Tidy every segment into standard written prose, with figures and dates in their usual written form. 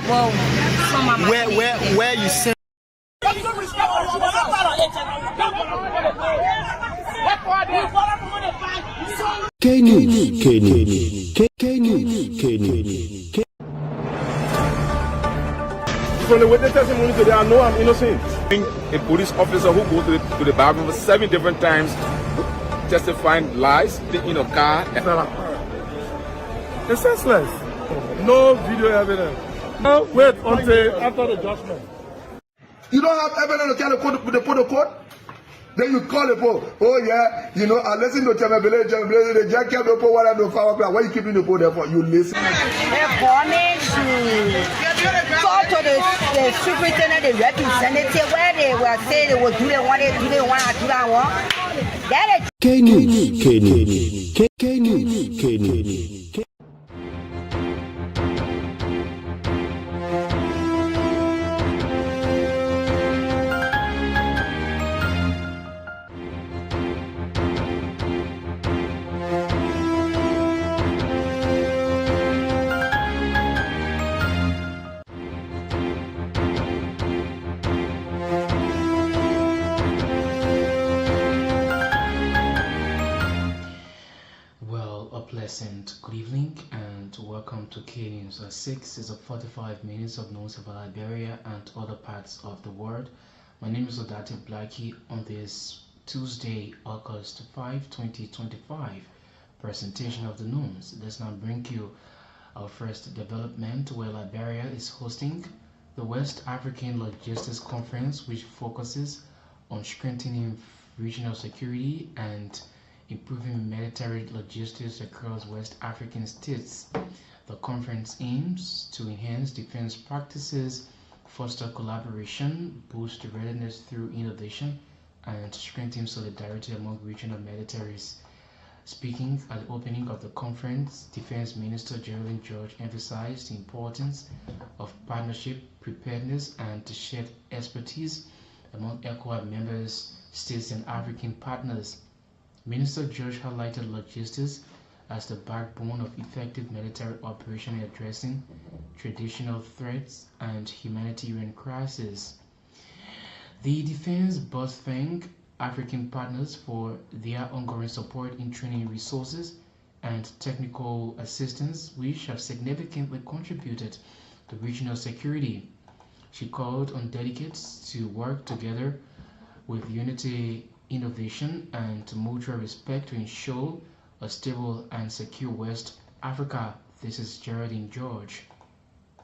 Where you send? From the witness testimony today, I know I'm innocent. A police officer who goes to the bathroom 7 different times, testifying lies, in a car. It's senseless. No video evidence. No, wait until after the judgment. You don't have evidence to carry the protocol? Then you call the poll. Oh yeah, I listen to Chemebele, the jack kept the poll, what why you keeping the poll there for? You listen. They're coming to talk to the superintendent, the representative, where they were saying they would do they want to do that one. That is Kenny. Pleasant good evening and welcome to K News. 6 is 45 minutes of news about Liberia and other parts of the world. My name is Odate Blackie. On this Tuesday, August 5, 2025, presentation of the news. Let's now bring you our first development, where Liberia is hosting the West African Logistics Conference, which focuses on strengthening regional security and improving military logistics across West African states. The conference aims to enhance defense practices, foster collaboration, boost readiness through innovation, and strengthen solidarity among regional militaries. Speaking at the opening of the conference, Defense Minister Geraldine George emphasized the importance of partnership, preparedness, and shared expertise among ECOWAS members, states, and African partners. Minister George highlighted logistics as the backbone of effective military operation in addressing traditional threats and humanitarian crises. The defense boss thanked African partners for their ongoing support in training resources and technical assistance, which have significantly contributed to regional security. She called on delegates to work together with unity, innovation, and mutual respect to ensure a stable and secure West Africa. This is Geraldine George.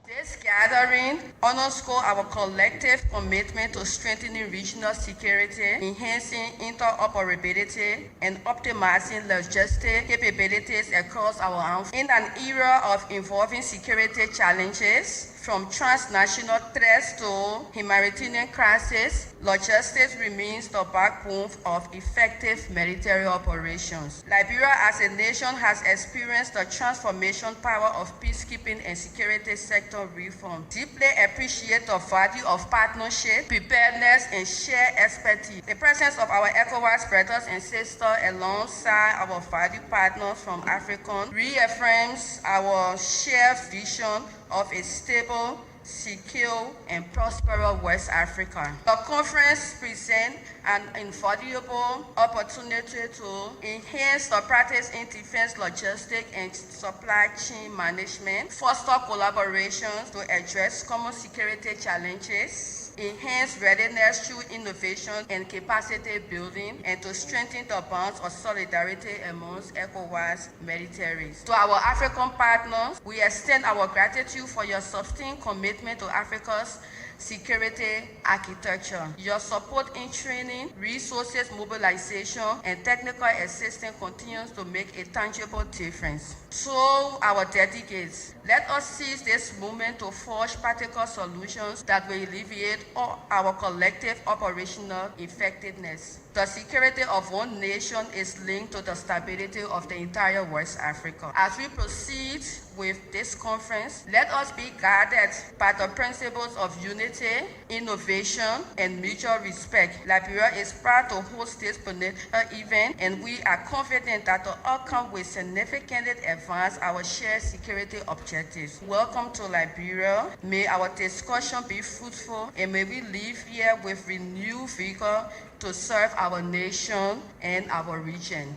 This gathering underscores our collective commitment to strengthening regional security, enhancing interoperability, and optimizing logistic capabilities across our arms. In an era of evolving security challenges, from transnational threats to humanitarian crises, logistics remains the backbone of effective military operations. Liberia as a nation has experienced the transformation power of peacekeeping and security sector reform. Deeply appreciate the value of partnership, preparedness, and shared expertise. The presence of our ECOWAS brothers and sisters alongside our valued partners from Africa reaffirms our shared vision of a stable, secure, and prosperous West Africa. The conference presents an invaluable opportunity to enhance the practice in defense logistics and supply chain management, foster collaborations to address common security challenges, enhance readiness through innovation and capacity building, and to strengthen the bonds of solidarity amongst ECOWAS militaries. To our African partners, we extend our gratitude for your sustained commitment to Africa's security architecture. Your support in training, resources mobilization, and technical assistance continues to make a tangible difference. To our delegates, let us seize this moment to forge practical solutions that will alleviate all our collective operational effectiveness. The security of one nation is linked to the stability of the entire West Africa. As we proceed with this conference. Let us be guided by the principles of unity, innovation, and mutual respect. Liberia is proud to host this political event, and we are confident that the outcome will significantly advance our shared security objectives. Welcome to Liberia. May our discussion be fruitful, and may we leave here with renewed vigor to serve our nation and our region.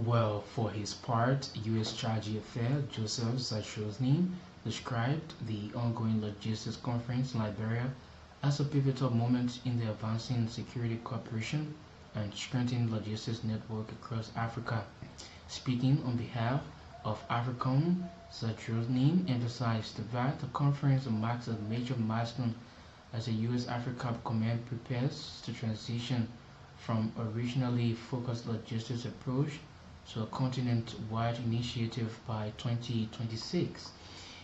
Well, for his part, U.S. Charge d'Affaires Joseph Zatrosny described the ongoing logistics conference in Liberia as a pivotal moment in the advancing security cooperation and strengthening logistics network across Africa. Speaking on behalf of AFRICOM, Zatrosny emphasized that the conference marks a major milestone as the U.S. Africa Command prepares to transition from a regionally focused logistics approach to a continent-wide initiative by 2026.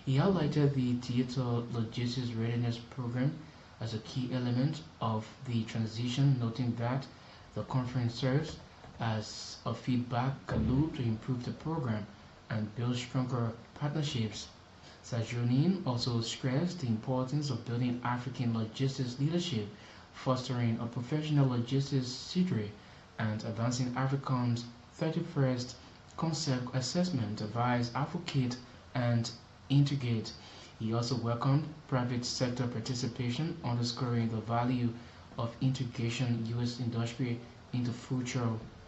He highlighted the Theater Logistics Readiness Program as a key element of the transition, noting that the conference serves as a feedback loop to improve the program and build stronger partnerships. Zatrosny also stressed the importance of building African logistics leadership, fostering a professional logistics cadre, and advancing AFRICOM's 31st concept assessment, advise, advocate, and integrate. He also welcomed private sector participation, underscoring the value of integration U.S. industry into future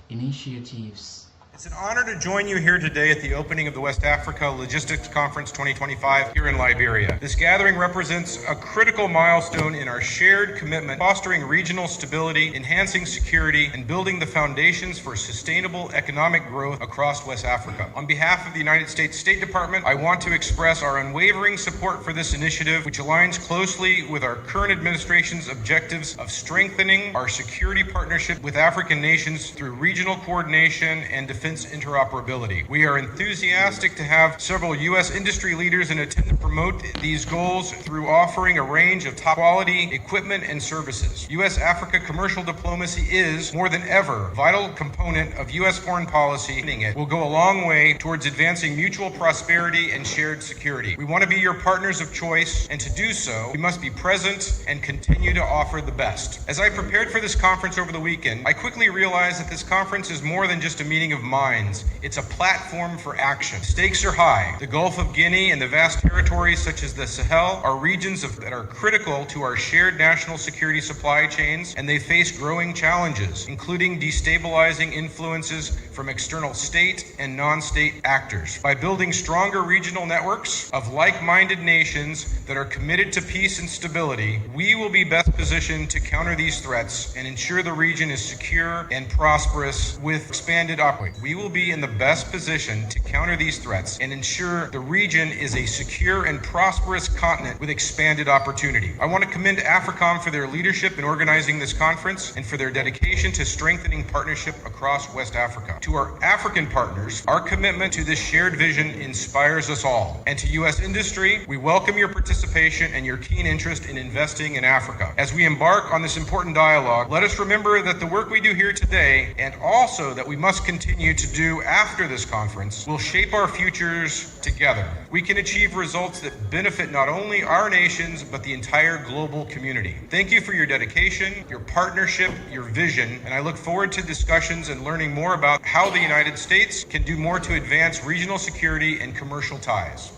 initiatives. It's an honor to join you here today at the opening of the West Africa Logistics Conference 2025 here in Liberia. This gathering represents a critical milestone in our shared commitment, fostering regional stability, enhancing security, and building the foundations for sustainable economic growth across West Africa. On behalf of the United States State Department, I want to express our unwavering support for this initiative, which aligns closely with our current administration's objectives of strengthening our security partnership with African nations through regional coordination and defense interoperability. We are enthusiastic to have several U.S. industry leaders in attendance to promote these goals through offering a range of top quality equipment and services. U.S.-Africa commercial diplomacy is, more than ever, a vital component of U.S. foreign policy. It will go a long way towards advancing mutual prosperity and shared security. We want to be your partners of choice, and to do so, we must be present and continue to offer the best. As I prepared for this conference over the weekend, I quickly realized that this conference is more than just a meeting of minds. It's a platform for action. Stakes are high. The Gulf of Guinea and the vast territories such as the Sahel are regions that are critical to our shared national security supply chains, and they face growing challenges, including destabilizing influences from external state and non-state actors. By building stronger regional networks of like-minded nations that are committed to peace and stability, we will be best positioned to counter these threats and ensure the region is secure and prosperous with expanded opportunities. We will be in the best position to counter these threats and ensure the region is a secure and prosperous continent with expanded opportunity. I want to commend AFRICOM for their leadership in organizing this conference and for their dedication to strengthening partnership across West Africa. To our African partners, our commitment to this shared vision inspires us all. And to U.S. industry, we welcome your participation and your keen interest in investing in Africa. As we embark on this important dialogue, let us remember that the work we do here today, and also that we must continue to do after this conference, will shape our futures together. We can achieve results that benefit not only our nations, but the entire global community. Thank you for your dedication, your partnership, your vision, and I look forward to discussions and learning more about how the United States can do more to advance regional security and commercial ties.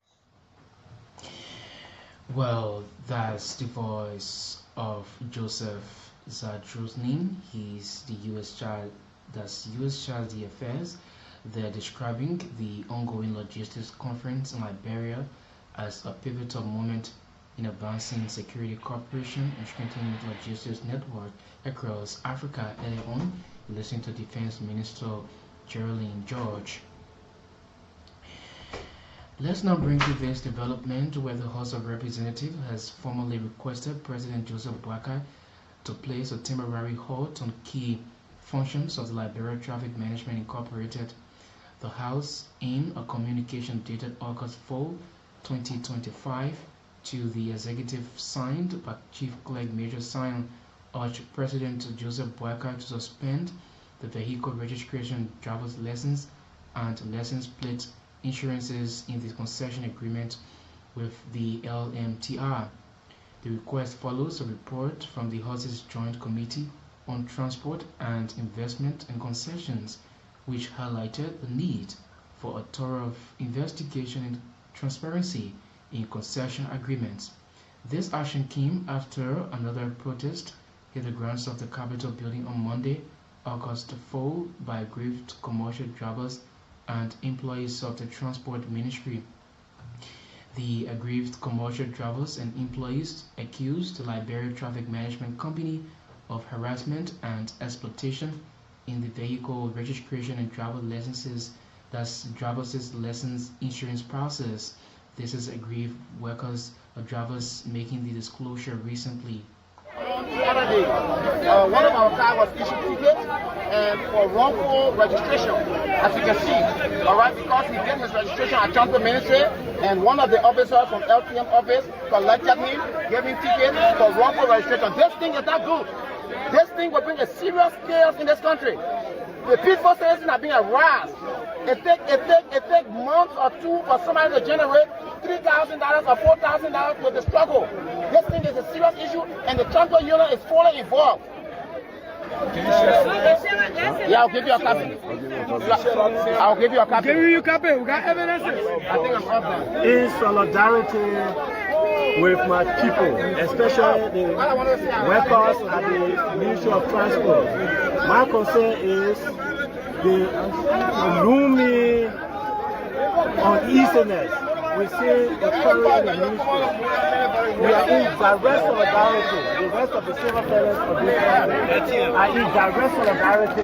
Well, that's the voice of Joseph Zatrosny. He's the U.S. Charge d'Affaires. They're describing the ongoing logistics conference in Liberia as a pivotal moment in advancing security cooperation and strengthening logistics network across Africa. Earlier on, you listened to Defense Minister Geraldine George. Let's now bring to this development where the House of Representatives has formally requested President Joseph Boakai to place a temporary halt on key functions of the Liberia Traffic Management Incorporated. The House, in a communication dated August 4, 2025, to the executive signed by Chief Clerk Major Sion, urged President Joseph Boakai to suspend the vehicle registration, driver's license, and license plate insurances in the concession agreement with the LMTR. The request follows a report from the Horses Joint Committee on Transport and Investment and Concessions, which highlighted the need for a thorough investigation and transparency in concession agreements. This action came after another protest hit the grounds of the Capitol building on Monday, August 4, by aggrieved commercial drivers and employees of the Transport Ministry. The aggrieved commercial drivers and employees accused the Liberia Traffic Management Company of harassment and exploitation in the vehicle registration and driver licenses, that's driver's license insurance process. This is aggrieved workers or drivers making the disclosure recently. The other day, one of our cars was issued tickets and for wrongful registration, as you can see, all right, because he did his registration at Transport Ministry, and one of the officers from LTM office collected him, gave him tickets for wrongful registration. This thing is not good. This thing will bring a serious chaos in this country. The peaceful citizens are being harassed. It take months or two for somebody to generate $3,000 or $4,000 with the struggle. This thing is a serious issue, and the transport union is fully involved. Yeah, I'll give you a copy. I'll give you a copy. Give you a copy. We got evidences. I think I'm up there. In solidarity with my people, especially the workers at the Ministry of Transport. My concern is the looming uneasiness we see occurring in the ministry. We are in direct solidarity. The rest of the civil servants of this country are in direct solidarity.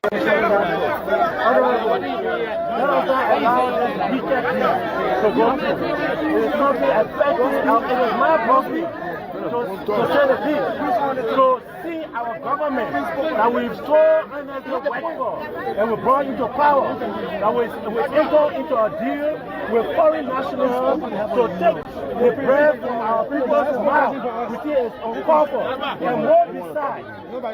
Otherwise, let us not allow this wickedness to go through. It is something affecting, it is my problem to say the peace, to see our government that we've so unnecessarily worked for and we brought into power, that we enter into a deal with foreign nationals to take the breath from our people's mouth. We see it's uncalled for. And more besides,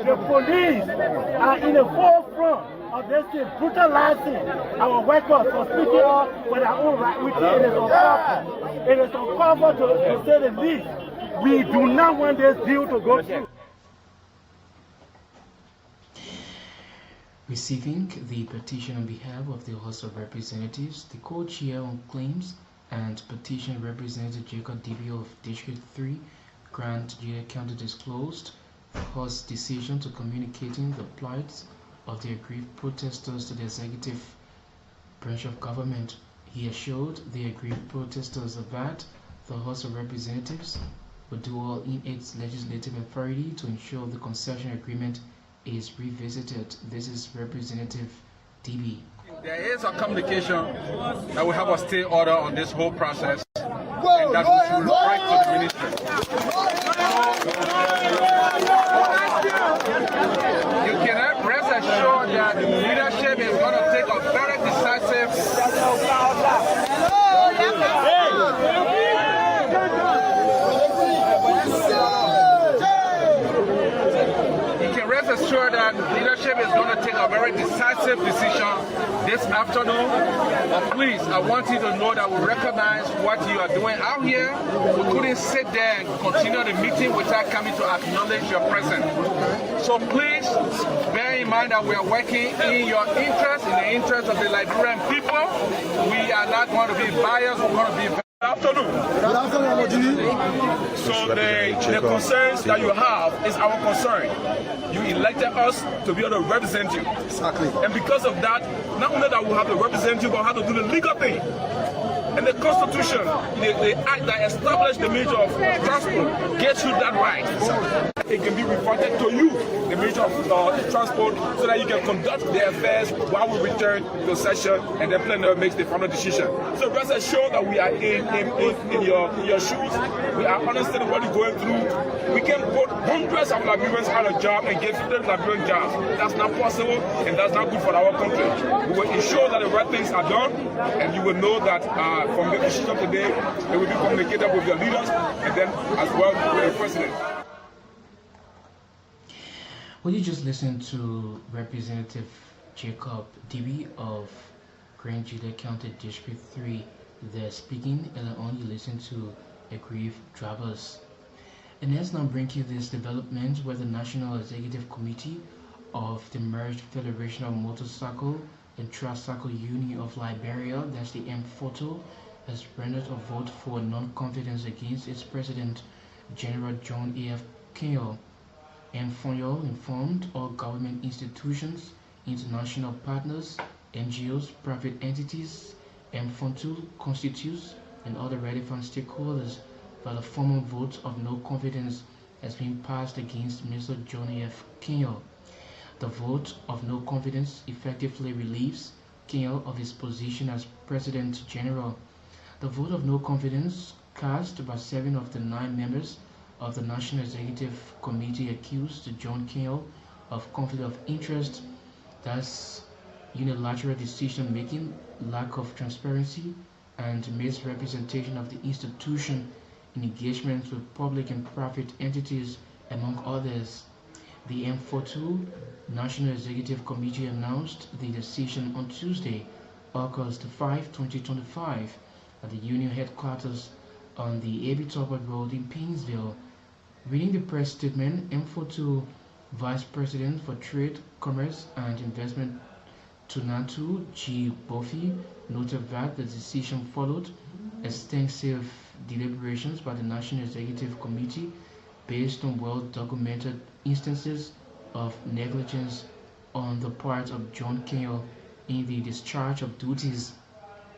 the police are in the forefront of this thing, brutalizing our workers for speaking up for their own right. We think it is uncalled for. It is uncalled for to say the least. We do not want this deal to go through. Receiving the petition on behalf of the House of Representatives, the co-chair on claims and petition Representative Jacob Dibi of District 3, Grant Jada County disclosed the House decision to communicating the plight of the aggrieved protesters to the executive branch of government. He assured the aggrieved protesters that the House of Representatives will do all in its legislative authority to ensure the concession agreement is revisited. This is Representative DB. There is a communication that will have a stay order on this whole process, and that we should write to the ministry. You can rest assured that the leadership is going to take a very decisive assured that leadership is going to take a very decisive decision this afternoon. But please, I want you to know that we recognize what you are doing out here. We couldn't sit there and continue the meeting without coming to acknowledge your presence. So please bear in mind that we are working in your interest, in the interest of the Liberian people. We are not going to be biased, we're going to be very afternoon. Good afternoon, so the concerns that you have is our concern. You elected us to be able to represent you. Exactly. And because of that, not only that we have to represent you, but we have to do the legal thing. And the Constitution, the act that established the Ministry of Transport, gets you that right. It can be refunded to you, the Ministry of Transport, so that you can conduct the affairs while we return to session, and the plenary makes the final decision. So rest assured that we are in your shoes. We are understanding what you're going through. We can put hundreds of Liberians out of job and give them Liberian jobs. That's not possible, and that's not good for our country. We will ensure that the right things are done, and you will know that from the decision today, it will be communicated with your leaders and then as well with the president. Well, you just listened to Representative Jacob Dibi of Grand Juliet County District 3. They're speaking, and on you listen to Aggrieved Drivers. And let's now bring you this development where the National Executive Committee of the Merged Federation of Motorcycle and Tricycle Union of Liberia, that's the MFOTO, has rendered a vote for non-confidence against its President General John A.F. Kenyo. MFOTO informed all government institutions, international partners, NGOs, private entities, MFOTO constitutes, and other relevant stakeholders that a formal vote of no confidence has been passed against Mr. John A.F. Kenyo. The vote of no confidence effectively relieves Kenyo of his position as President General. The vote of no confidence cast by 7 of the 9 members of the National Executive Committee accused John Kenyo of conflict of interest, thus unilateral decision-making, lack of transparency, and misrepresentation of the institution in engagements with public and private entities, among others. The MFOTO National Executive Committee announced the decision on Tuesday, August 5, 2025, at the Union headquarters on the A.B. Talbot Road in Painesville. Reading the press statement, MFOTO Vice President for Trade, Commerce, and Investment Tunatu G. Bofi noted that the decision followed extensive deliberations by the National Executive Committee based on well-documented instances of negligence on the part of John Kenyo in the discharge of duties.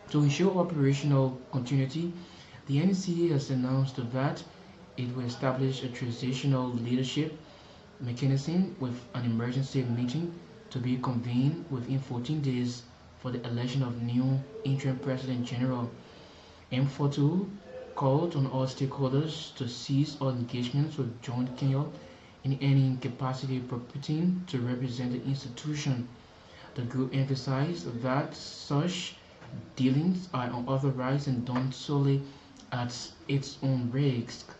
To ensure operational continuity, the NEC has announced that it will establish a transitional leadership mechanism with an emergency meeting to be convened within 14 days for the election of new interim President General. MFOTO called on all stakeholders to cease all engagements with John Kenyo in any capacity purporting to represent the institution. The group emphasized that such dealings are unauthorized and done solely at its own risk.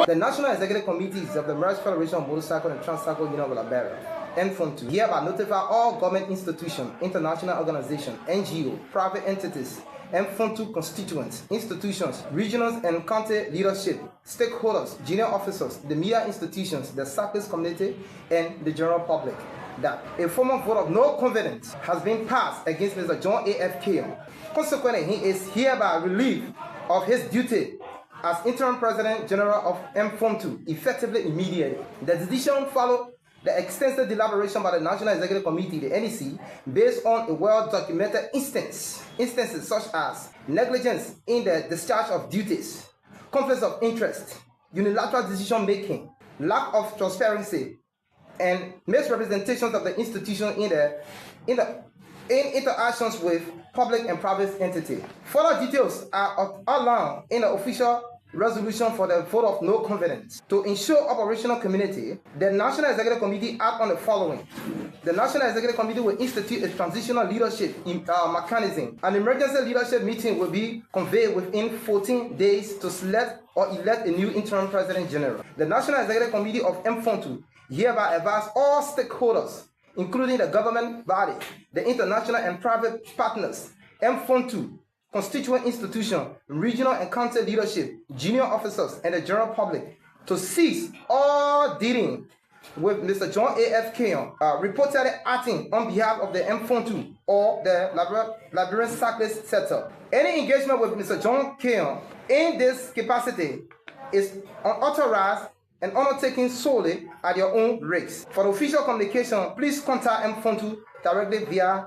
The National Executive Committees of the Merged Federation of Motorcycle and Tricycle Union of Liberia, MFOTO, hereby notify all government institutions, international organizations, NGO, private entities, MFOTO constituents, institutions, regional and county leadership, stakeholders, junior officers, the media institutions, the cyclist community, and the general public that a formal vote of no confidence has been passed against Mr. John A.F. Kenyo. Consequently, he is hereby relieved of his duty as interim President General of MFOTO effectively immediately. The decision followed the extensive deliberation by the National Executive Committee, the NEC, based on a well-documented instances such as negligence in the discharge of duties, conflicts of interest, unilateral decision-making, lack of transparency, and misrepresentations of the institution in interactions with public and private entities. Further details are outlined in the official resolution for the vote of no confidence. To ensure operational community, the National Executive Committee act on the following. The National Executive Committee will institute a transitional leadership mechanism. An emergency leadership meeting will be convened within 14 days to select or elect a new interim President General. The National Executive Committee of MFOTO hereby advise all stakeholders, including the government body, the international and private partners, MFOTO, constituent institution, regional and county leadership, junior officers, and the general public to cease all dealing with Mr. John A.F. Kenyo, reportedly acting on behalf of the MFOTO or the Liberian cyclist sector. Any engagement with Mr. John Kenyo in this capacity is unauthorized and undertaken solely at your own risk. For the official communication, please contact MFOTO directly via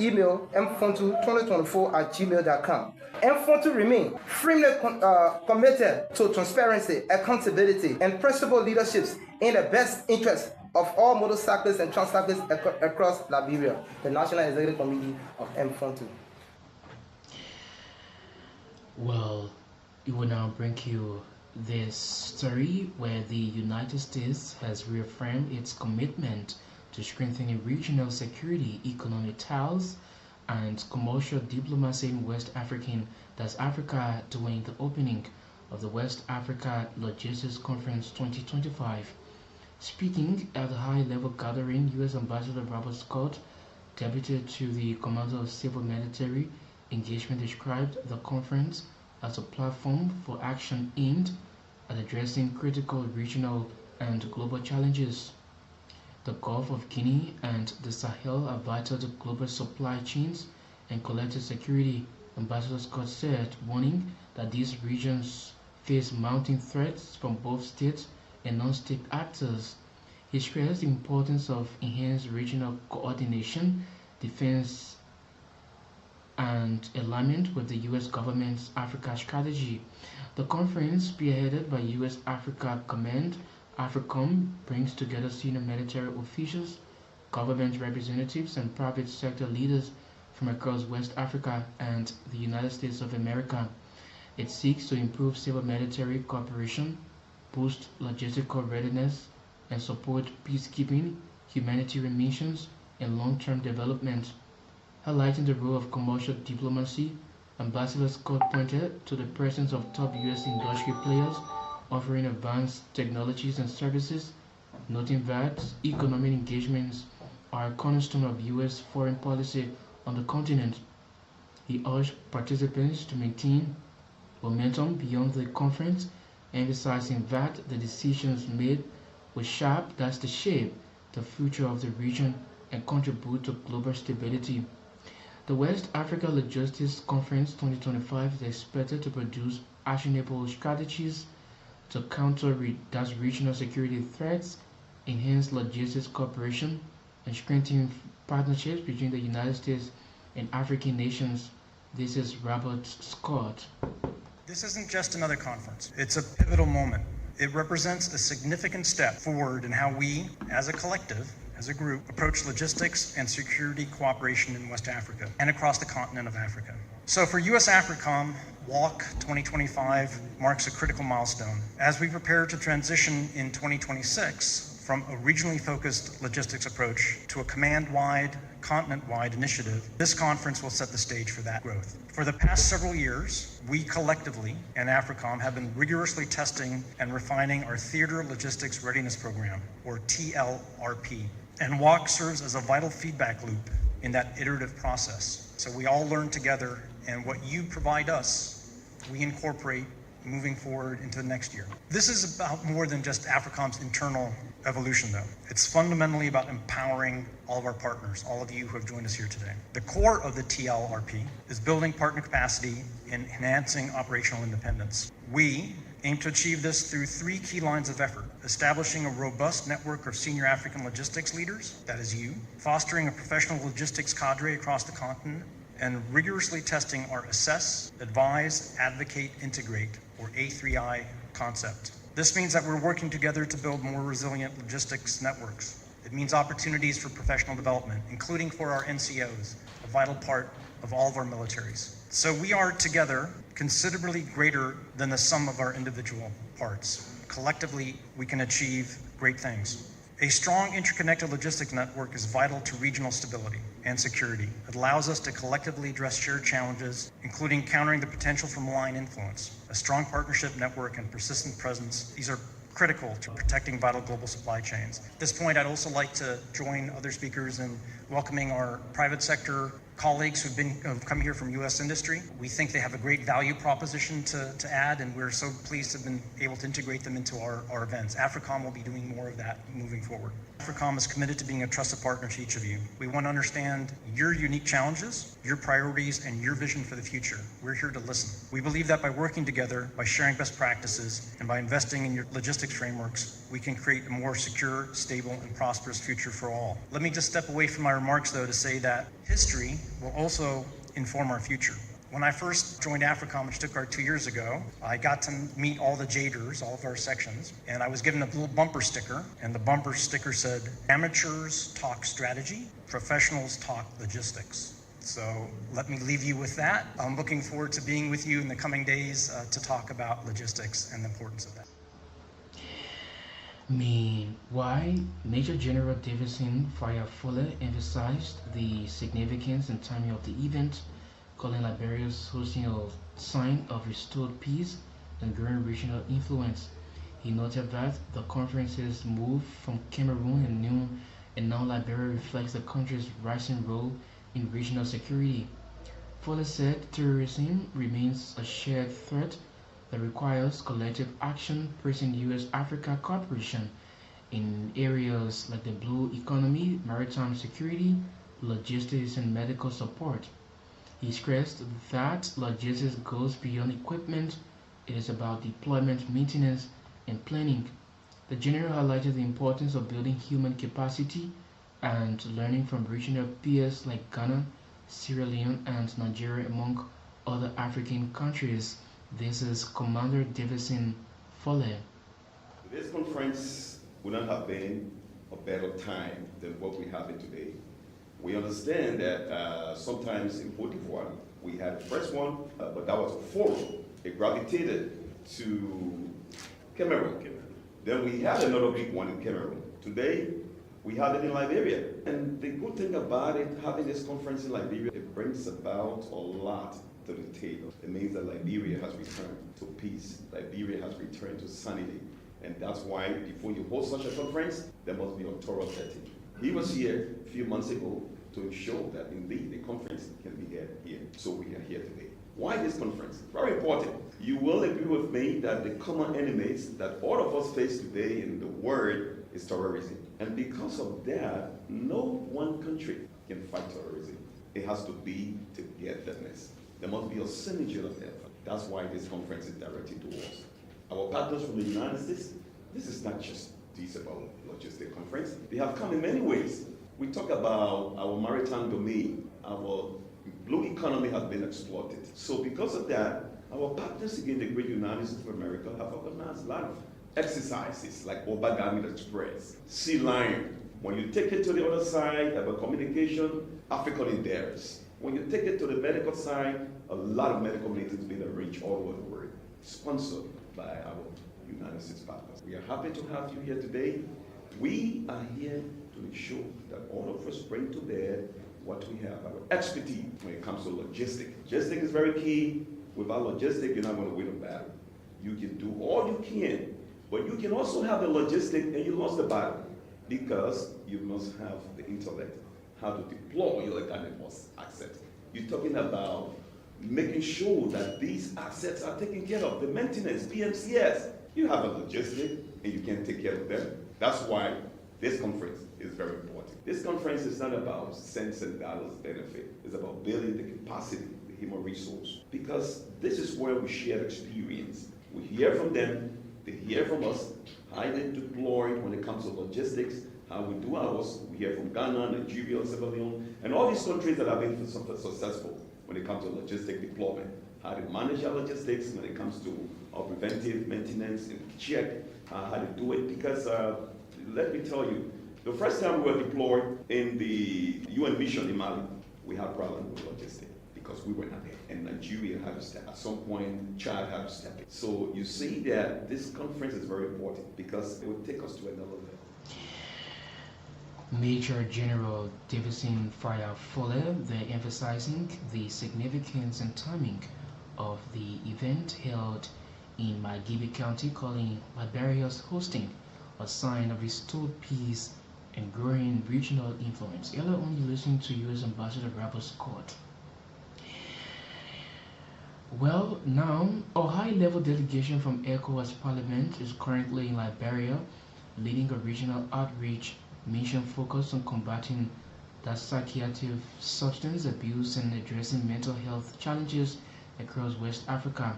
email mfoto2024@gmail.com. MFOTO remain firmly committed to transparency, accountability, and principled leaderships in the best interest of all motorcyclists and tricyclists across Liberia. The National Executive Committee of MFOTO. Well, it will now bring you this story where the United States has reaffirmed its commitment to strengthening regional security, economic ties, and commercial diplomacy in West Africa, during the opening of the West Africa Logistics Conference 2025. Speaking at the high-level gathering, U.S. Ambassador Robert Scott, Deputy to the Commander of Civil Military Engagement, described the conference as a platform for action aimed at addressing critical regional and global challenges. The Gulf of Guinea and the Sahel are vital to global supply chains and collective security, Ambassador Scott said, warning that these regions face mounting threats from both state and non-state actors. He stressed the importance of enhanced regional coordination, defense, and alignment with the U.S. government's Africa strategy. The conference, spearheaded by U.S. Africa Command, AFRICOM, brings together senior military officials, government representatives, and private sector leaders from across West Africa and the United States of America. It seeks to improve civil-military cooperation, boost logistical readiness, and support peacekeeping, humanitarian missions, and long-term development. Highlighting the role of commercial diplomacy, Ambassador Scott pointed to the presence of top U.S. industry players offering advanced technologies and services, noting that economic engagements are a cornerstone of U.S. foreign policy on the continent. He urged participants to maintain momentum beyond the conference, emphasizing that the decisions made will shape the future of the region and contribute to global stability. The West Africa Logistics Conference 2025 is expected to produce actionable strategies to counter regional security threats, enhance logistics cooperation, and strengthen partnerships between the United States and African nations. This is Robert Scott. This isn't just another conference. It's a pivotal moment. It represents a significant step forward in how we, as a collective, as a group, approach logistics and security cooperation in West Africa and across the continent of Africa. So for U.S. AFRICOM, WALK 2025 marks a critical milestone. As we prepare to transition in 2026 from a regionally focused logistics approach to a command-wide, continent-wide initiative, this conference will set the stage for that growth. For the past several years, we collectively and AFRICOM have been rigorously testing and refining our Theater Logistics Readiness Program, or TLRP. And WALK serves as a vital feedback loop in that iterative process. So we all learn together, and what you provide us, we incorporate moving forward into the next year. This is about more than just AFRICOM's internal evolution, though. It's fundamentally about empowering all of our partners, all of you who have joined us here today. The core of the TLRP is building partner capacity and enhancing operational independence. We aim to achieve this through 3 key lines of effort: establishing a robust network of senior African logistics leaders, that is you, fostering a professional logistics cadre across the continent, and rigorously testing our assess, advise, advocate, integrate, or A3I concept. This means that we're working together to build more resilient logistics networks. It means opportunities for professional development, including for our NCOs, a vital part of all of our militaries. So we are together considerably greater than the sum of our individual parts. Collectively, we can achieve great things. A strong interconnected logistics network is vital to regional stability and security. It allows us to collectively address shared challenges, including countering the potential for malign influence. A strong partnership network and persistent presence, these are critical to protecting vital global supply chains. At this point, I'd also like to join other speakers in welcoming our private sector colleagues who've come here from U.S. industry. We think they have a great value proposition to add, and we're so pleased to have been able to integrate them into our events. AFRICOM will be doing more of that moving forward. AFRICOM is committed to being a trusted partner to each of you. We want to understand your unique challenges, your priorities, and your vision for the future. We're here to listen. We believe that by working together, by sharing best practices, and by investing in your logistics frameworks, we can create a more secure, stable, and prosperous future for all. Let me just step away from my remarks, though, to say that history will also inform our future. When I first joined AFRICOM, which took 2 years ago, I got to meet all the JADers, all of our sections, and I was given a little bumper sticker, and the bumper sticker said, "Amateurs talk strategy, professionals talk logistics." So let me leave you with that. I'm looking forward to being with you in the coming days to talk about logistics and the importance of that. Meanwhile, Major General Davison Fuller emphasized the significance and timing of the event, calling Liberia's hosting a sign of restored peace and growing regional influence. He noted that the conference's move from Cameroon and now Liberia reflects the country's rising role in regional security. Follett said terrorism remains a shared threat that requires collective action, praising U.S.-Africa cooperation in areas like the blue economy, maritime security, logistics, and medical support. He stressed that logistics goes beyond equipment. It is about deployment, maintenance, and planning. The general highlighted the importance of building human capacity and learning from regional peers like Ghana, Sierra Leone, and Nigeria, among other African countries. This is Commander Davison Follett. This conference would not have been a better time than what we have today. We understand that sometimes in Côte d'Ivoire, we had the first one, but that was a forum. It gravitated to Cameroon. Then we had another big one in Cameroon. Today, we have it in Liberia. And the good thing about it, having this conference in Liberia, it brings about a lot to the table. It means that Liberia has returned to peace. Liberia has returned to sanity. And that's why before you host such a conference, there must be a thorough vetting. He was here a few months ago to ensure that indeed the conference can be held here. So we are here today. Why this conference? Very important. You will agree with me that the common enemies that all of us face today in the world is terrorism. And because of that, no one country can fight terrorism. It has to be togetherness. There must be a synergy of effort. That's why this conference is directed towards our partners from the United States. This is not just about logistic conference. They have come in many ways. We talk about our maritime domain. Our blue economy has been exploited. So because of that, our partners in the great United States of America have organized a lot of exercises like Obagami Express, Sea Lion. When you take it to the other side, about communication, African endeavors. When you take it to the medical side, a lot of medical meetings being arranged all over the world, sponsored by our United States partners. We are happy to have you here today. We are here to ensure that all of us bring to bear what we have, our expertise when it comes to logistics. Logistics is very key. Without logistics, you're not going to win a battle. You can do all you can, but you can also have the logistics and you lost the battle because you must have the intellect, how to deploy your economist assets. You're talking about making sure that these assets are taken care of, the maintenance, PMCS. You have a logistic and you can't take care of them. That's why this conference is very important. This conference is not about cents and dollars benefit. It's about building the capacity, the human resource. Because this is where we share experience. We hear from them, they hear from us, how they deploy when it comes to logistics, how we do ours. We hear from Ghana, Nigeria, Sierra Leone, and all these countries that have been successful when it comes to logistic deployment. How to manage our logistics when it comes to our preventive maintenance and check how to do it. Because let me tell you, the first time we were deployed in the UN mission in Mali, we had problems with logistics because we were not there. And Nigeria had to step. At some point, Chad had to step in. So you see that this conference is very important because it will take us to another level. Major General Davison Follett, they're emphasizing the significance and timing of the event held in Magibi County, calling Liberia's hosting a sign of restored peace and growing regional influence. Earlier on, you listening to U.S. Ambassador Robert Scott. Well, now, a high-level delegation from ECOWAS Parliament is currently in Liberia, leading a regional outreach mission focused on combating the psychiatric substance abuse and addressing mental health challenges across West Africa.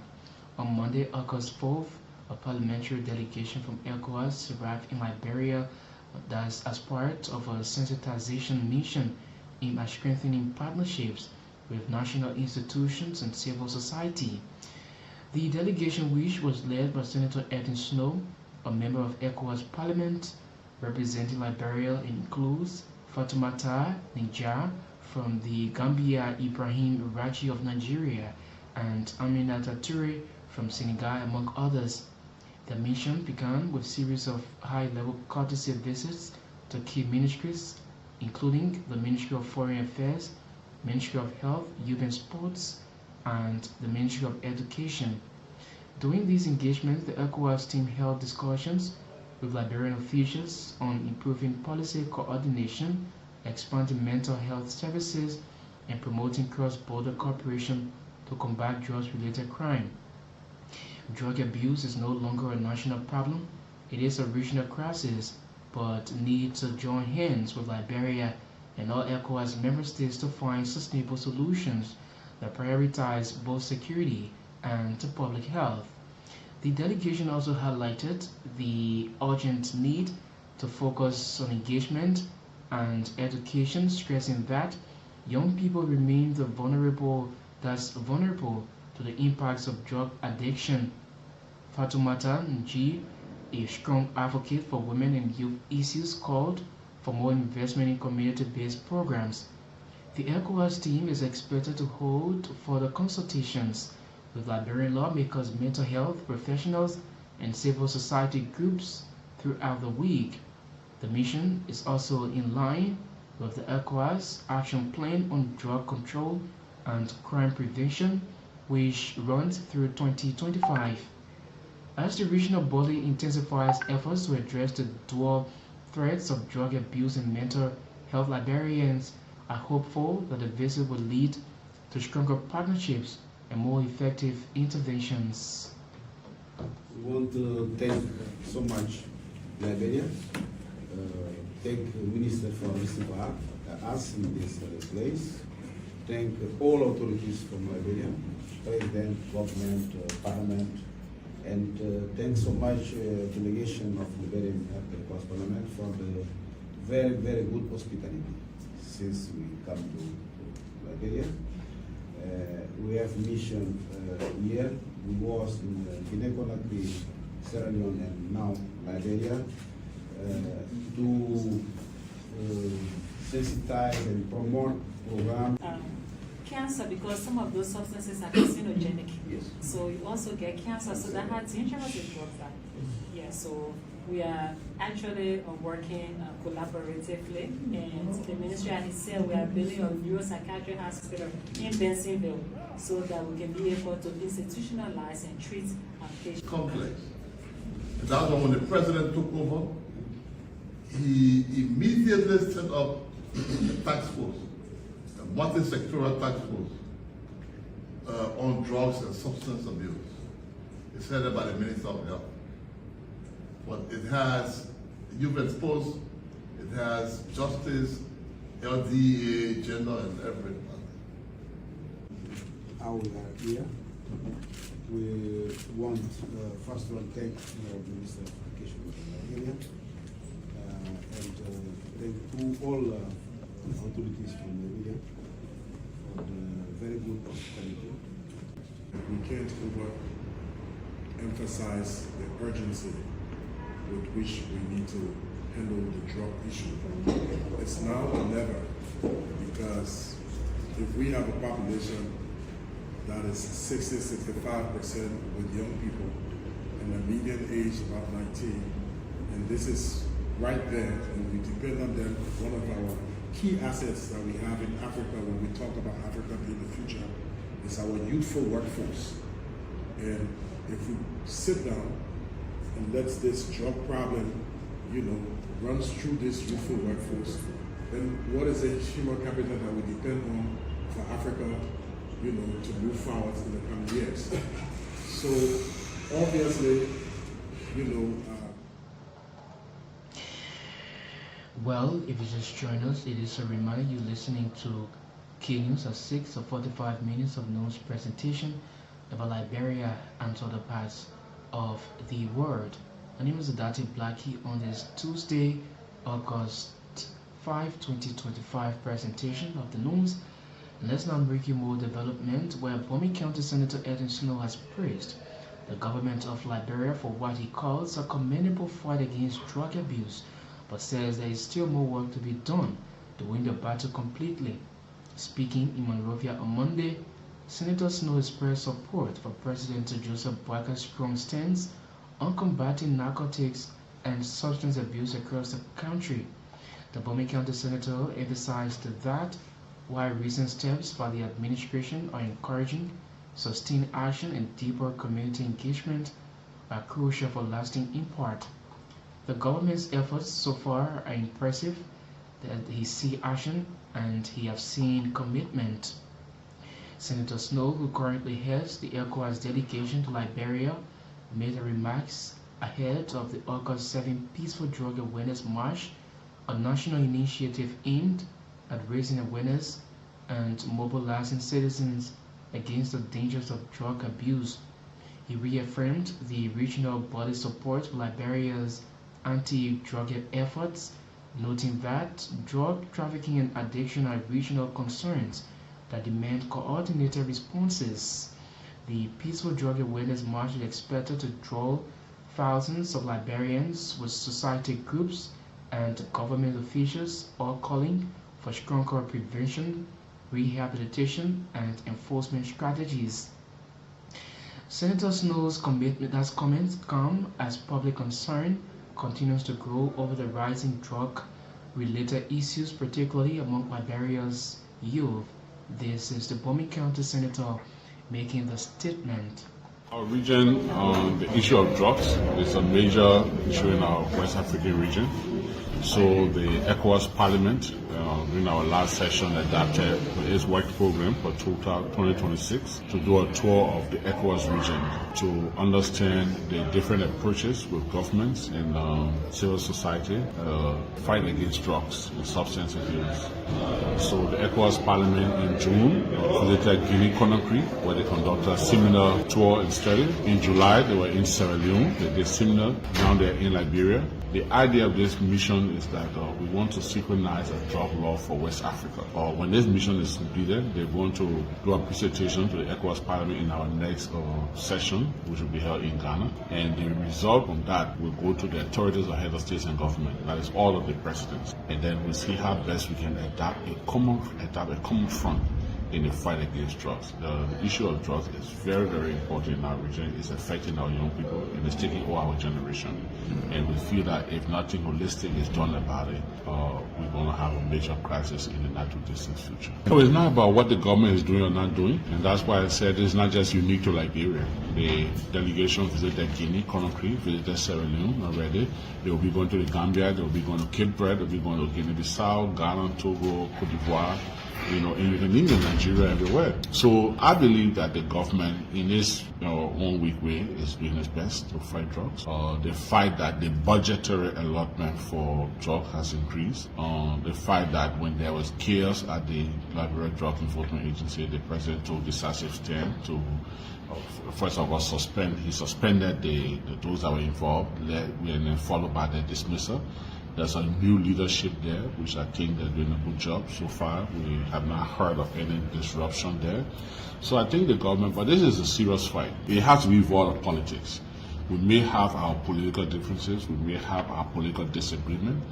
On Monday, August 4th, a parliamentary delegation from ECOWAS arrived in Liberia as part of a sensitization mission aimed at strengthening partnerships with national institutions and civil society. The delegation, which was led by Senator Edwin Snow, a member of ECOWAS Parliament, representing Liberia, includes Fatoumata Nijar from the Gambia, Ibrahim Raji of Nigeria, and Aminata Toure from Senegal, among others. The mission began with a series of high-level courtesy visits to key ministries, including the Ministry of Foreign Affairs, Ministry of Health, Youth and Sports, and the Ministry of Education. During these engagements, the ECOWAS team held discussions with Liberian officials on improving policy coordination, expanding mental health services, and promoting cross-border cooperation to combat drugs-related crime. Drug abuse is no longer a national problem. It is a regional crisis, but needs to join hands with Liberia and all ECOWAS member states to find sustainable solutions that prioritize both security and public health. The delegation also highlighted the urgent need to focus on engagement and education, stressing that young people remain vulnerable to the impacts of drug addiction. Fatoumata Nji, a strong advocate for women and youth issues, called for more investment in community-based programs. The ECOWAS team is expected to hold further consultations with Liberian lawmakers, mental health professionals, and civil society groups throughout the week. The mission is also in line with the ECOWAS Action Plan on Drug Control and Crime Prevention, which runs through 2025. As the regional body intensifies efforts to address the dual threats of drug abuse and mental health, Liberians are hopeful that the visit will lead to stronger partnerships and more effective interventions. We want to thank so much Liberia, thank the Minister for receiving us in this place, thank all authorities from Liberia, President, Government, Parliament, and thanks so much delegation of Liberian ECOWAS Parliament for the very, very good hospitality since we come to Liberia. We have mission here. We was in Guinea-Conakry, Sierra Leone, and now Liberia to sensitize and promote programs. Cancer, because some of those substances are carcinogenic. Yes. So you also get cancer, so that has dangerous drugs. Yeah, so we are actually working collaboratively, and the ministry has said we are building a neuropsychiatric hospital in Bensenville so that we can be able to institutionalize and treat patients. Complex. And that's why when the president took over, he immediately set up a task force, a multi-sectoral task force on drugs and substance abuse. It's headed by the Minister of Health. But it has youth exposed, it has justice, LDA, gender, and everything. How we are here, we want first of all thank the Minister of Education of Nigeria and thank all authorities from Nigeria for the very good hospitality. We can't emphasize the urgency with which we need to handle the drug issue. It's now or never, because if we have a population that is 60–65% with young people and the median age about 19, and this is right there, and we depend on them. One of our key assets that we have in Africa when we talk about Africa being the future is our youthful workforce. And if we sit down and let this drug problem, runs through this youthful workforce, then what is the human capital that we depend on for Africa, to move forward in the coming years? So obviously, Well, if you just join us, it is a reminder you're listening to K News at 6 or 45 minutes of news presentation about Liberia and other parts of the world. My name is Adati Blackie on this Tuesday, August 5, 2025 presentation of the news. And let's now bring you more development where Bomi County Senator Edwin Snow has praised the government of Liberia for what he calls a commendable fight against drug abuse, but says there is still more work to be done to win the battle completely. Speaking in Monrovia on Monday, Senator Snow expressed support for President Joseph Boaká's strong stance on combating narcotics and substance abuse across the country. The Bomi County Senator emphasized that while recent steps by the administration are encouraging, sustained action, and deeper community engagement are crucial for lasting impact. The government's efforts so far are impressive. That he see action and he have seen commitment. Senator Snow, who currently heads the ECOWAS delegation to Liberia, made the remarks ahead of the August 7 Peaceful Drug Awareness March, a national initiative aimed at raising awareness and mobilizing citizens against the dangers of drug abuse. He reaffirmed the regional body support for Liberia's anti-drug efforts, noting that drug trafficking and addiction are regional concerns that demand coordinated responses. The Peaceful Drug Awareness March is expected to draw thousands of Liberians, with society groups and government officials all calling for stronger prevention, rehabilitation, and enforcement strategies. Senator Snow's comments come as public concern continues to grow over the rising drug-related issues, particularly among Liberia's youth. This is the Bomi County Senator making the statement. Our region, the issue of drugs is a major issue in our West African region. So the ECOWAS Parliament, during our last session, adopted its work program for 2026 to do a tour of the ECOWAS region to understand the different approaches with governments and civil society fight against drugs and substance abuse. So the ECOWAS Parliament in June visited Guinea-Conakry, where they conducted a similar tour and study. In July, they were in Sierra Leone. They did similar. Now they're in Liberia. The idea of this mission is that we want to synchronize a drug law for West Africa. When this mission is completed, they're going to do a presentation to the ECOWAS Parliament in our next session, which will be held in Ghana. And the result from that will go to the authorities of head of states and government, that is all of the presidents. And then we'll see how best we can adapt a common front in the fight against drugs. The issue of drugs is very, very important in our region. It's affecting our young people and it's taking over our generation. And we feel that if nothing holistic is done about it, we're going to have a major crisis in the not too distant future. So it's not about what the government is doing or not doing, and that's why I said it's not just unique to Liberia. The delegation visited Guinea-Conakry, visited Sierra Leone already. They will be going to the Gambia, they will be going to Cape Verde, they will be going to Guinea-Bissau, Ghana, Togo, Cote d'Ivoire, and even England, Nigeria, everywhere. So I believe that the government, in its own weak way, is doing its best to fight drugs. The fact that the budgetary allotment for drugs has increased. The fact that when there was chaos at the Liberia Drug Enforcement Agency, the president took decisive stand to, first of all, suspended those that were involved, and then followed by the dismissal. There's a new leadership there, which I think they're doing a good job so far. We have not heard of any disruption there. So I think the government, but this is a serious fight. It has to be void of politics. We may have our political differences, we may have our political disagreement,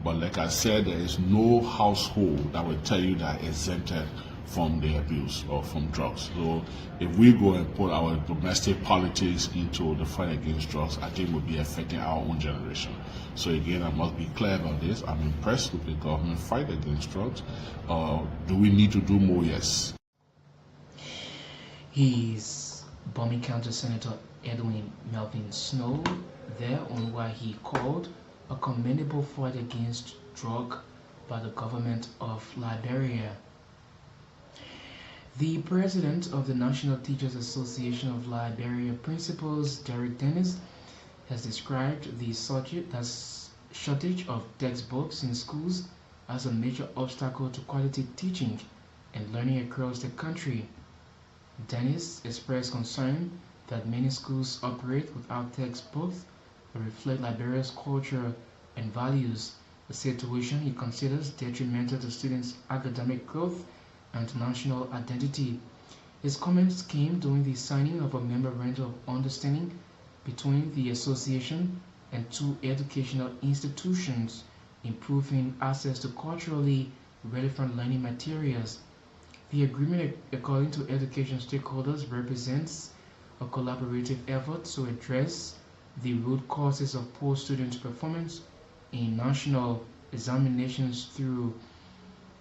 but like I said, there is no household that will tell you that exempted from the abuse or from drugs. So if we go and put our domestic politics into the fight against drugs, I think we'll be affecting our own generation. So again, I must be clear about this. I'm impressed with the government fight against drugs. Do we need to do more? Yes. He's Bomi County Senator Edwin Melvin Snow there on what he called a commendable fight against drug by the government of Liberia. The president of the National Teachers Association of Liberia, Principals Derek Dennis, has described the shortage of textbooks in schools as a major obstacle to quality teaching and learning across the country. Dennis expressed concern that many schools operate without textbooks that reflect Liberia's culture and values, a situation he considers detrimental to students' academic growth and national identity. His comments came during the signing of a memorandum of understanding between the association and two educational institutions, improving access to culturally relevant learning materials. The agreement, according to education stakeholders, represents a collaborative effort to address the root causes of poor student performance in national examinations through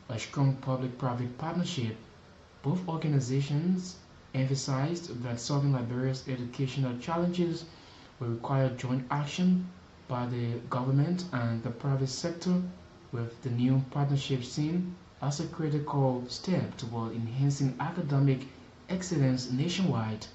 a strong public-private partnership. Both organizations emphasized that solving Liberia's educational challenges will require joint action by the government and the private sector, with the new partnership seen as a critical step toward enhancing academic excellence nationwide.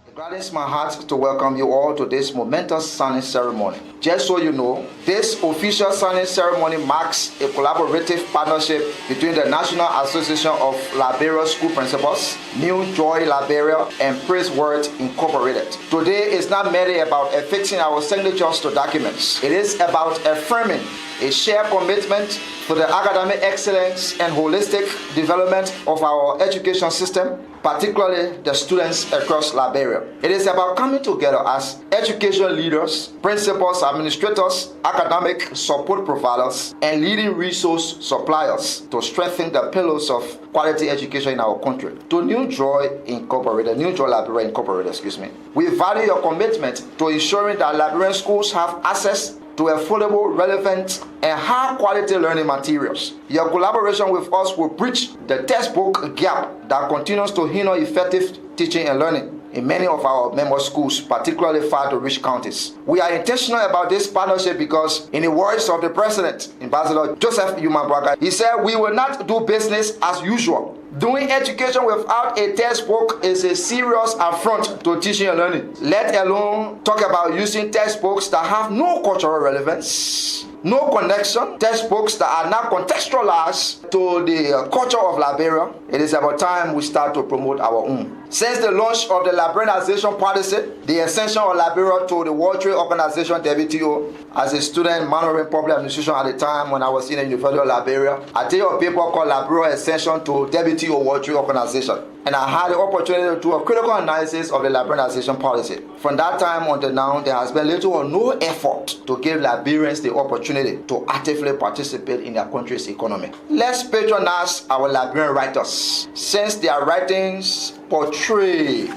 It gladdens my heart to welcome you all to this momentous signing ceremony. Just so you know, this official signing ceremony marks a collaborative partnership between the National Association of Liberia School Principals, New Joy Liberia, and Praise Word Incorporated. Today is not merely about affixing our signatures to documents. It is about affirming a shared commitment to the academic excellence and holistic development of our education system, particularly the students across Liberia. It is about coming together as education leaders, principals, administrators, academic support providers, and leading resource suppliers to strengthen the pillars of quality education in our country. To New Joy Incorporated, New Joy Liberia Incorporated, we value your commitment to ensuring that Liberian schools have access to affordable, relevant, and high-quality learning materials. Your collaboration with us will bridge the textbook gap that continues to hinder effective teaching and learning in many of our member schools, particularly far-to-reach counties. We are intentional about this partnership because, in the words of the President, Ambassador Joseph Yuman, he said, "We will not do business as usual. Doing education without a textbook is a serious affront to teaching and learning, let alone talk about using textbooks that have no cultural relevance, no connection, textbooks that are not contextualized to the culture of Liberia. It is about time we start to promote our own." Since the launch of the Liberianization policy, the ascension of Liberia to the World Trade Organization WTO, as a student minoring public administration at the time when I was in the University of Liberia, I tell you people call Liberia ascension to WTO World Trade Organization. And I had the opportunity to do a critical analysis of the Liberianization policy. From that time until now, there has been little or no effort to give Liberians the opportunity to actively participate in their country's economy. Let's patronize our Liberian writers, since their writings portray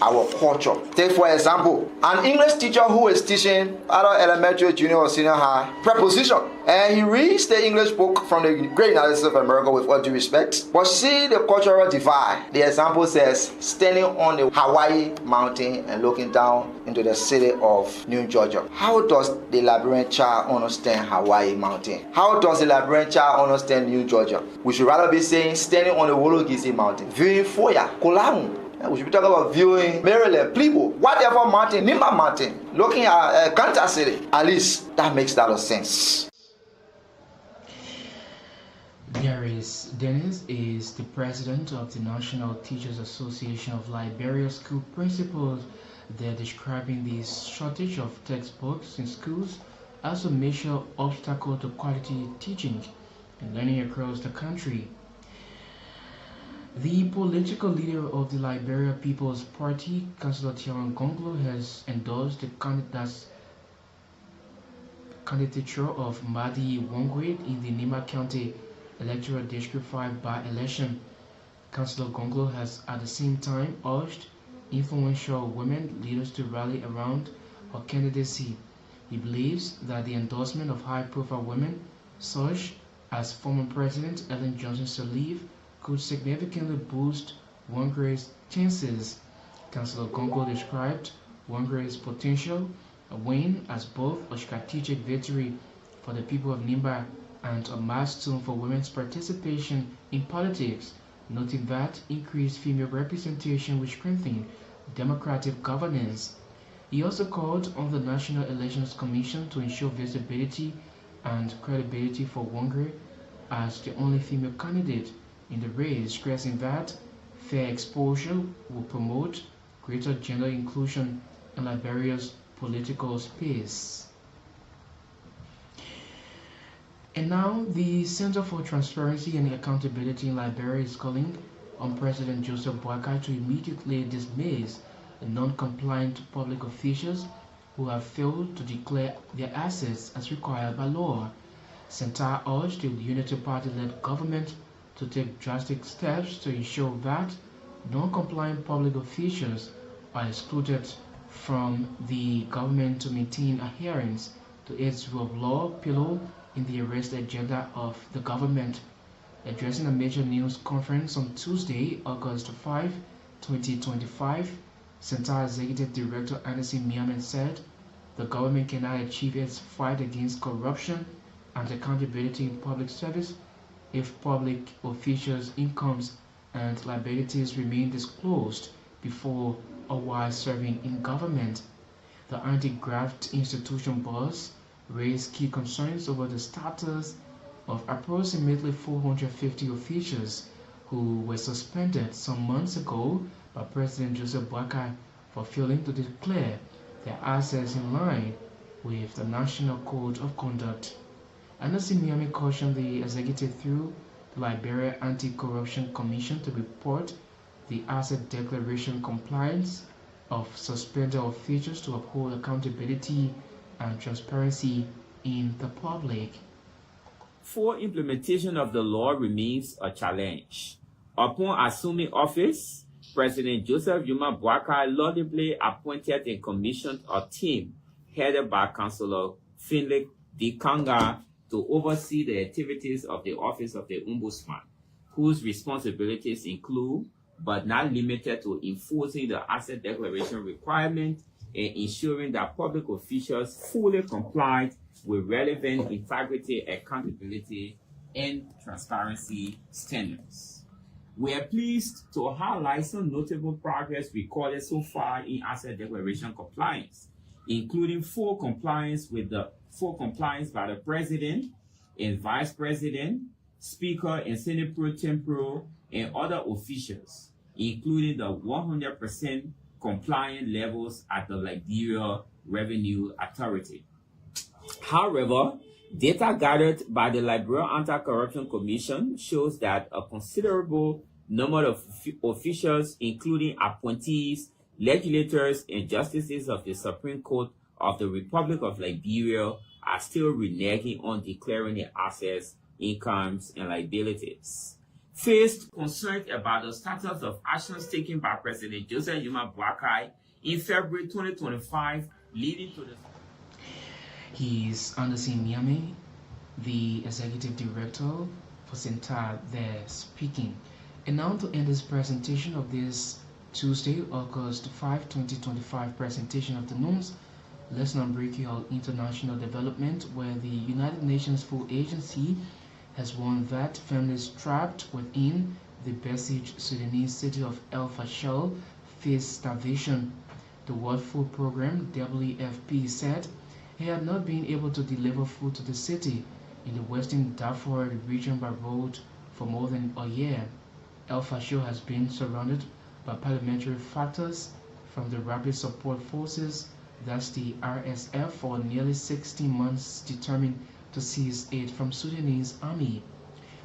our culture. Take for example, an English teacher who is teaching either elementary, junior, or senior high preposition, and he reads the English book from the Great Analysis of America with all due respect, but see the cultural divide. The example says, standing on the Hawaii mountain and looking down into the city of New Georgia. How does the Liberian child understand Hawaii mountain? How does the Liberian child understand New Georgia? We should rather be saying, standing on the Wologisi mountain, viewing Foya, Kolamu. We should be talking about viewing Maryland, Plebo, whatever mountain, Nimba mountain, looking at Kansas City. At least that makes a lot of sense. Darius Dennis is the president of the National Teachers Association of Liberia School Principals. They're describing the shortage of textbooks in schools as a major obstacle to quality teaching and learning across the country. The political leader of the Liberia People's Party, Councillor Tiaran Gonglo, has endorsed the candidature of Madi Wongwe in the Nima County Electoral District 5 by-election. Councillor Gonglo has at the same time urged influential women leaders to rally around her candidacy. He believes that the endorsement of high-profile women, such as former President Ellen Johnson Sirleaf, could significantly boost Wongwe's chances. Councillor Gonglo described Wongwe's potential win as both a strategic victory for the people of Nimba and a milestone for women's participation in politics, noting that increased female representation will strengthen democratic governance. He also called on the National Elections Commission to ensure visibility and credibility for Wongwe as the only female candidate in the race, stressing that fair exposure will promote greater gender inclusion in Liberia's political space. And now, the Center for Transparency and Accountability in Liberia is calling on President Joseph Boakai to immediately dismiss the non-compliant public officials who have failed to declare their assets as required by law. Center urged the Unity Party-led government to take drastic steps to ensure that non-compliant public officials are excluded from the government to maintain adherence to its rule of law pillar in the arrest agenda of the government. Addressing a major news conference on Tuesday, August 5, 2025, Center Executive Director Anderson Miame said the government cannot achieve its fight against corruption and accountability in public service if public officials' incomes and liabilities remain disclosed before or while serving in government. The Anti-Graft Institution boss raised key concerns over the status of approximately 450 officials who were suspended some months ago by President Joseph Boakai for failing to declare their assets in line with the National Code of Conduct. Anderson Miame cautioned the executive through the Liberia Anti-Corruption Commission to report the asset declaration compliance of suspended officials to uphold accountability and transparency in the public. Full implementation of the law remains a challenge. Upon assuming office, President Joseph Jouma Boakai laudably appointed and commissioned a team headed by Councillor Finlay Dikanga to oversee the activities of the Office of the Ombudsman, whose responsibilities include, but not limited to, enforcing the asset declaration requirement and ensuring that public officials fully complied with relevant integrity, accountability, and transparency standards. We are pleased to highlight some notable progress recorded so far in asset declaration compliance, including full compliance by the President and Vice President, Speaker and Senate Pro Tempore, and other officials, including the 100% compliant levels at the Liberia Revenue Authority. However, data gathered by the Liberia Anti-Corruption Commission shows that a considerable number of officials, including appointees, legislators, and justices of the Supreme Court of the Republic of Liberia, are still reneging on declaring their assets, incomes, and liabilities. Faced concerns about the status of actions taken by President Joseph Jouma Boakai in February 2025, leading to the... He is Anderson Miame, the Executive Director for Center, there speaking. And now to end this presentation of this Tuesday, August 5, 2025 presentation of the news, let's now break your international development, where the United Nations Food Agency has warned that families trapped within the besieged Sudanese city of El Fasher face starvation. The World Food Programme, WFP, said it had not been able to deliver food to the city in the western Darfur region by road for more than a year. El Fasher has been surrounded by paramilitary factors from the Rapid Support Forces, that's the RSF, for nearly 16 months, determined to seize aid from Sudanese army.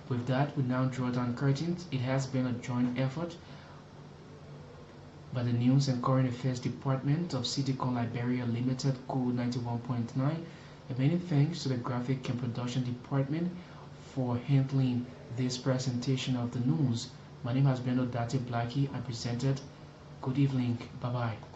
With that, we now draw down curtains. It has been a joint effort by the News and Current Affairs Department of Citycon Liberia Limited, Code 91.9, and many thanks to the Graphic and Production Department for handling this presentation of the news. My name has been Odate Blackie. I presented. Good evening. Bye-bye.